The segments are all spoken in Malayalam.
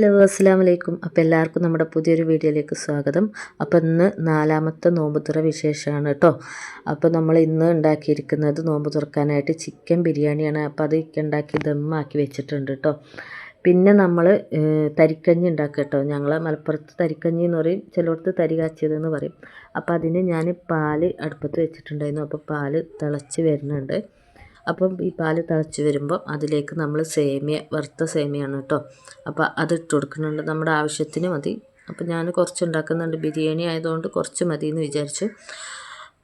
ഹലോ അസ്സലാമു അലൈക്കും. അപ്പോൾ എല്ലാവർക്കും നമ്മുടെ പുതിയൊരു വീഡിയോയിലേക്ക് സ്വാഗതം. അപ്പോൾ ഇന്ന് 4ാമത്തെ നോമ്പ് തുറ വിശേഷമാണ് കേട്ടോ. അപ്പോൾ നമ്മൾ ഇന്ന് ഉണ്ടാക്കിയിരിക്കുന്നത് നോമ്പ് തുറക്കാനായിട്ട് ചിക്കൻ ബിരിയാണിയാണ്. അപ്പോൾ അത് ഉണ്ടാക്കി ദമ്മാക്കി വെച്ചിട്ടുണ്ട് കേട്ടോ. പിന്നെ നമ്മൾ തരിക്കഞ്ഞി ഉണ്ടാക്കുക കേട്ടോ. ഞങ്ങൾ മലപ്പുറത്ത് തരിക്കഞ്ഞി എന്ന് പറയും, ചിലയിടത്ത് തരി കാച്ചിയതെന്ന് പറയും. അപ്പോൾ അതിന് ഞാൻ പാല് അടുപ്പത്ത് വെച്ചിട്ടുണ്ടായിരുന്നു. അപ്പോൾ പാല് തിളച്ച് വരുന്നുണ്ട്. അപ്പം ഈ പാല് തിളച്ച് വരുമ്പോൾ അതിലേക്ക് നമ്മൾ വറുത്ത സേമിയാണ് കേട്ടോ. അപ്പോൾ അത് ഇട്ട് കൊടുക്കുന്നുണ്ട്, നമ്മുടെ ആവശ്യത്തിന് മതി. അപ്പോൾ ഞാൻ കുറച്ച് ഉണ്ടാക്കുന്നുണ്ട്, ബിരിയാണി ആയതുകൊണ്ട് കുറച്ച് മതി എന്ന് വിചാരിച്ചു.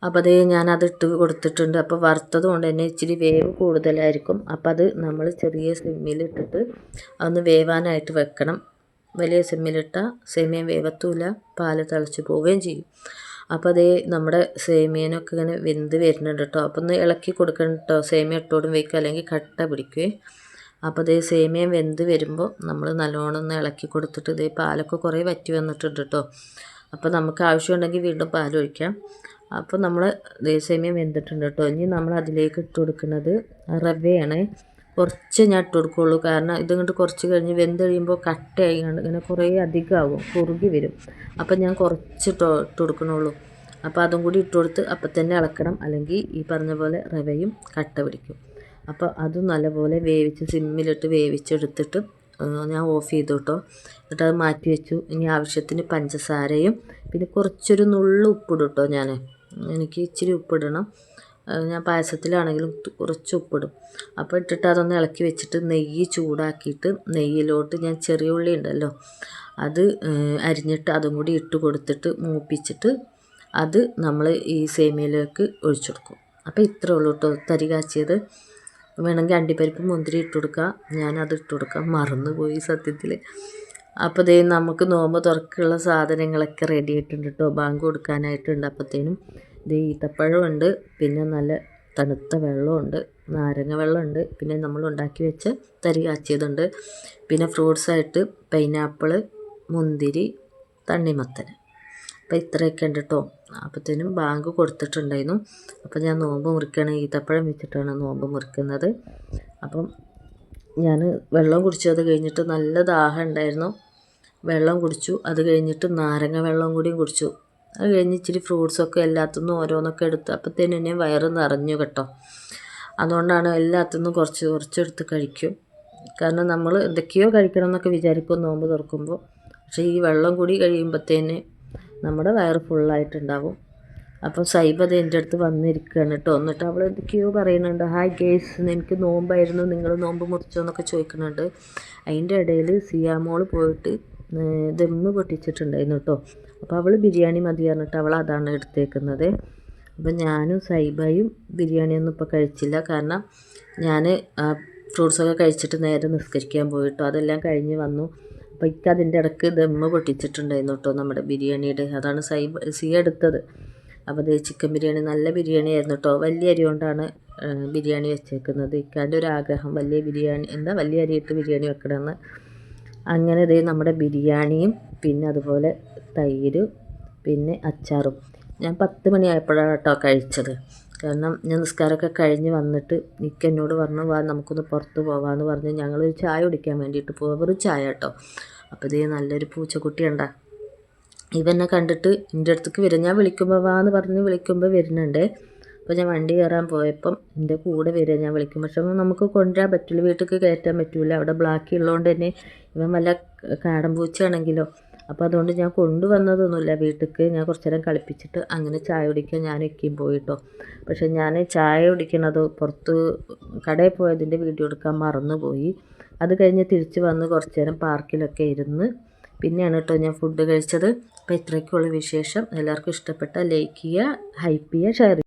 അപ്പോൾ അതേ ഞാനത് ഇട്ട് കൊടുത്തിട്ടുണ്ട്. അപ്പോൾ വറുത്തത് കൊണ്ട് തന്നെ ഇച്ചിരി വേവ് കൂടുതലായിരിക്കും. അപ്പോൾ അത് നമ്മൾ ചെറിയ സിമ്മിലിട്ടിട്ട് അതൊന്ന് വേവാനായിട്ട് വെക്കണം. വലിയ സിമ്മിലിട്ടാൽ സേമിയ വേവത്തുമില്ല, പാല് തിളച്ച് പോവുകയും ചെയ്യും. അപ്പോൾ അതേ നമ്മുടെ സേമിയനൊക്കെ ഇങ്ങനെ വെന്ത് വരുന്നുണ്ട് കേട്ടോ. അപ്പോൾ ഒന്ന് ഇളക്കി കൊടുക്കണം കേട്ടോ. സേമിയ ഇട്ടോടും വയ്ക്കുക, അല്ലെങ്കിൽ കട്ട പിടിക്കുകയെ. അപ്പോൾ അതേ സേമിയ വെന്ത് വരുമ്പോൾ നമ്മൾ നല്ലോണം ഒന്ന് ഇളക്കി കൊടുത്തിട്ട് ഇതേ പാലൊക്കെ കുറേ വറ്റി വന്നിട്ടുണ്ട് കേട്ടോ. അപ്പോൾ നമുക്ക് ആവശ്യമുണ്ടെങ്കിൽ വീണ്ടും പാലൊഴിക്കാം. അപ്പോൾ നമ്മൾ സേമിയ വെന്തിട്ടുണ്ട് കേട്ടോ. ഇനി നമ്മൾ അതിലേക്ക് ഇട്ട് കൊടുക്കുന്നത് റവയാണ്. കുറച്ച് ഞാൻ ഇട്ട് കൊടുക്കുകയുള്ളൂ, കാരണം ഇതിങ്ങോട്ട് കുറച്ച് കഴിഞ്ഞ് വെന്ത് കഴിയുമ്പോൾ കട്ടയായി ഇങ്ങനെ കുറേ അധികമാകും, കുറുകി വരും. അപ്പം ഞാൻ കുറച്ച് ഇട്ട് കൊടുക്കണുള്ളൂ. അപ്പോൾ അതും കൂടി ഇട്ട് കൊടുത്ത് അപ്പം തന്നെ ഇളക്കണം, അല്ലെങ്കിൽ ഈ പറഞ്ഞ പോലെ റവയും കട്ട പിടിക്കും. അപ്പോൾ അതും നല്ലപോലെ വേവിച്ച് സിമ്മിലിട്ട് വേവിച്ചെടുത്തിട്ട് ഞാൻ ഓഫ് ചെയ്തു കേട്ടോ. എന്നിട്ട് അത് മാറ്റി വെച്ചു. ഇനി ആവശ്യത്തിന് പഞ്ചസാരയും പിന്നെ കുറച്ചൊരു നുള്ളു ഉപ്പിടും കേട്ടോ. എനിക്ക് ഇച്ചിരി ഉപ്പിടണം. ഞാൻ പായസത്തിലാണെങ്കിലും കുറച്ച് ഉപ്പിടും. അപ്പോൾ ഇട്ടിട്ട് അതൊന്ന് ഇളക്കി വെച്ചിട്ട് നെയ്യ് ചൂടാക്കിയിട്ട് നെയ്യിലോട്ട് ഞാൻ ചെറിയ ഉള്ളി ഉണ്ടല്ലോ അത് അരിഞ്ഞിട്ട് അതും കൂടി ഇട്ട് കൊടുത്തിട്ട് മൂപ്പിച്ചിട്ട് അത് നമ്മൾ ഈ സേമിയയിലേക്ക് ഒഴിച്ചു കൊടുക്കും. അപ്പോൾ ഇത്രേ ഉള്ളൂ കേട്ടോ തരി കാച്ചിയത്. വേണമെങ്കിൽ അണ്ടിപ്പരിപ്പ് മുന്തിരി ഇട്ട് കൊടുക്കുക. ഞാനത് ഇട്ട് കൊടുക്കാൻ മറന്നുപോയി സത്യത്തിൽ. അപ്പോൾ ദേ നമുക്ക് നോമ്പ് തുറക്കുള്ള സാധനങ്ങളൊക്കെ റെഡി ആയിട്ടുണ്ട് കേട്ടോ. ബാങ്ക് കൊടുക്കാനായിട്ടുണ്ട്. അപ്പോഴത്തേനും ഇത് ഈത്തപ്പഴമുണ്ട്, പിന്നെ നല്ല തണുത്ത വെള്ളമുണ്ട്, നാരങ്ങ വെള്ളമുണ്ട്, പിന്നെ നമ്മൾ ഉണ്ടാക്കി വെച്ച തരി കാച്ചിയതുണ്ട്, പിന്നെ ഫ്രൂട്ട്സായിട്ട് പൈനാപ്പിള്, മുന്തിരി, തണ്ണിമത്തൻ. അപ്പോൾ ഇത്രയൊക്കെ ഉണ്ട് കേട്ടോ. അപ്പോഴത്തേനും ബാങ്ക് കൊടുത്തിട്ടുണ്ടായിരുന്നു. അപ്പോൾ ഞാൻ നോമ്പ് മുറിക്കണം, ഈത്തപ്പഴം വെച്ചിട്ടാണ് നോമ്പ് മുറിക്കുന്നത്. അപ്പം ഞാൻ വെള്ളം കുടിച്ചു. അത് കഴിഞ്ഞിട്ട് നല്ല ദാഹം ഉണ്ടായിരുന്നു, വെള്ളം കുടിച്ചു. അത് കഴിഞ്ഞിട്ട് നാരങ്ങ വെള്ളം കൂടിയും കുടിച്ചു. അത് കഴിഞ്ഞ് ഇച്ചിരി ഫ്രൂട്ട്സൊക്കെ എല്ലാത്തുനിന്നും ഓരോന്നൊക്കെ എടുത്ത് അപ്പോഴത്തേനും എന്നെ വയറ് നിറഞ്ഞു കേട്ടോ. അതുകൊണ്ടാണ് എല്ലാത്തുനിന്നും കുറച്ച് കുറച്ചെടുത്ത് കഴിക്കും. കാരണം നമ്മൾ എന്തൊക്കെയോ കഴിക്കണം എന്നൊക്കെ വിചാരിക്കും നോമ്പ് തുറക്കുമ്പോൾ. പക്ഷേ ഈ വെള്ളം കൂടി കഴിയുമ്പോഴത്തേന് നമ്മുടെ വയറ് ഫുള്ളായിട്ടുണ്ടാവും. അപ്പോൾ സൈബ അത് എൻ്റെ അടുത്ത് വന്നിരിക്കുകയാണ് കേട്ടോ. എന്നിട്ട് അവൾ എന്തൊക്കെയോ പറയുന്നുണ്ട്. ഹായ് ഗേസ്, എനിക്ക് നോമ്പായിരുന്നു, നിങ്ങൾ നോമ്പ് മുറിച്ചോ എന്നൊക്കെ ചോദിക്കുന്നുണ്ട്. അതിൻ്റെ ഇടയിൽ സിയാമോൾ പോയിട്ട് ദമ്മ് പൊട്ടിച്ചിട്ടുണ്ടായിരുന്നു കേട്ടോ. അപ്പോൾ അവൾ ബിരിയാണി മതി പറഞ്ഞിട്ട് അവൾ അതാണ് എടുത്തേക്കുന്നത്. അപ്പോൾ ഞാനും സൈബയും ബിരിയാണിയൊന്നും ഇപ്പോൾ കഴിച്ചില്ല, കാരണം ഞാൻ ഫ്രൂട്ട്സൊക്കെ കഴിച്ചിട്ട് നേരെ നിസ്കരിക്കാൻ പോയിട്ടോ. അതെല്ലാം കഴിഞ്ഞ് വന്നു. അപ്പോൾ എനിക്ക് അതിൻ്റെ ഇടയ്ക്ക് ദമ്മ് പൊട്ടിച്ചിട്ടുണ്ടായിരുന്നു കേട്ടോ നമ്മുടെ ബിരിയാണിയുടെ. അതാണ് സിയ എടുത്തത്. അപ്പോൾ ഇത് ചിക്കൻ ബിരിയാണി നല്ല ബിരിയാണി ആയിരുന്നു കേട്ടോ. വലിയ അരി കൊണ്ടാണ് ബിരിയാണി വെച്ചേക്കുന്നത്. ഇക്കാൻ്റെ ഒരു ആഗ്രഹം വലിയ അരിയിട്ട് ബിരിയാണി വെക്കണമെന്ന്. അങ്ങനെ ഇതേ നമ്മുടെ ബിരിയാണിയും പിന്നെ അതുപോലെ തൈര് പിന്നെ അച്ചാറും. ഞാൻ 10 മണിയായപ്പോഴാണ് കേട്ടോ കഴിച്ചത്. കാരണം ഞാൻ നിസ്കാരമൊക്കെ കഴിഞ്ഞ് വന്നിട്ട് എന്നോട് പറഞ്ഞു, വാ നമുക്കൊന്ന് പുറത്ത് പോകാമെന്ന് പറഞ്ഞ് ഞങ്ങളൊരു ചായ കുടിക്കാൻ വേണ്ടിയിട്ട് പോകാം. വെറും ചായ കേട്ടോ. അപ്പോൾ ഇതേ നല്ലൊരു പൂച്ചക്കുട്ടി ഉണ്ടാ. ഇവനെ കണ്ടിട്ട് എൻ്റെ അടുത്തേക്ക് വരും. ഞാൻ വിളിക്കുമ്പോൾ വാന്ന് പറഞ്ഞ് വിളിക്കുമ്പോൾ വരുന്നുണ്ട്. അപ്പോൾ ഞാൻ വണ്ടി കയറാൻ പോയപ്പം എൻ്റെ കൂടെ വരിക. ഞാൻ വിളിക്കും, പക്ഷെ നമുക്ക് കൊണ്ടുവരാൻ പറ്റില്ല, വീട്ടിലേക്ക് കയറ്റാൻ പറ്റില്ല. അവിടെ ബ്ലാക്ക് ഉള്ളതുകൊണ്ട് തന്നെ ഇവൻ വല്ല കാടൻ പൂച്ചയാണെങ്കിലോ. അപ്പോൾ അതുകൊണ്ട് ഞാൻ കൊണ്ടുവന്നതൊന്നുമില്ല വീട്ടിലേക്ക്. ഞാൻ കുറച്ച് നേരം കളിപ്പിച്ചിട്ട് അങ്ങനെ ചായ കുടിക്കാൻ ഞാൻ ഒക്കെയും പോയിട്ടോ. പക്ഷെ ഞാൻ ചായ കുടിക്കണത് പുറത്ത് കടയിൽ പോയതിൻ്റെ വീഡിയോ എടുക്കാൻ മറന്നുപോയി. അത് കഴിഞ്ഞ് തിരിച്ച് വന്ന് കുറച്ച് നേരം പാർക്കിലൊക്കെ ഇരുന്ന് പിന്നെയാണ് കേട്ടോ ഞാൻ ഫുഡ് കഴിച്ചത്. അപ്പോൾ ഇത്രയൊക്കെയുള്ള വിശേഷം. എല്ലാവർക്കും ഇഷ്ടപ്പെട്ടാൽ ലൈക്ക് ചെയ്യുക, ഹൈപ്പ് ചെയ്യുക, ഷെയർ ചെയ്യുക.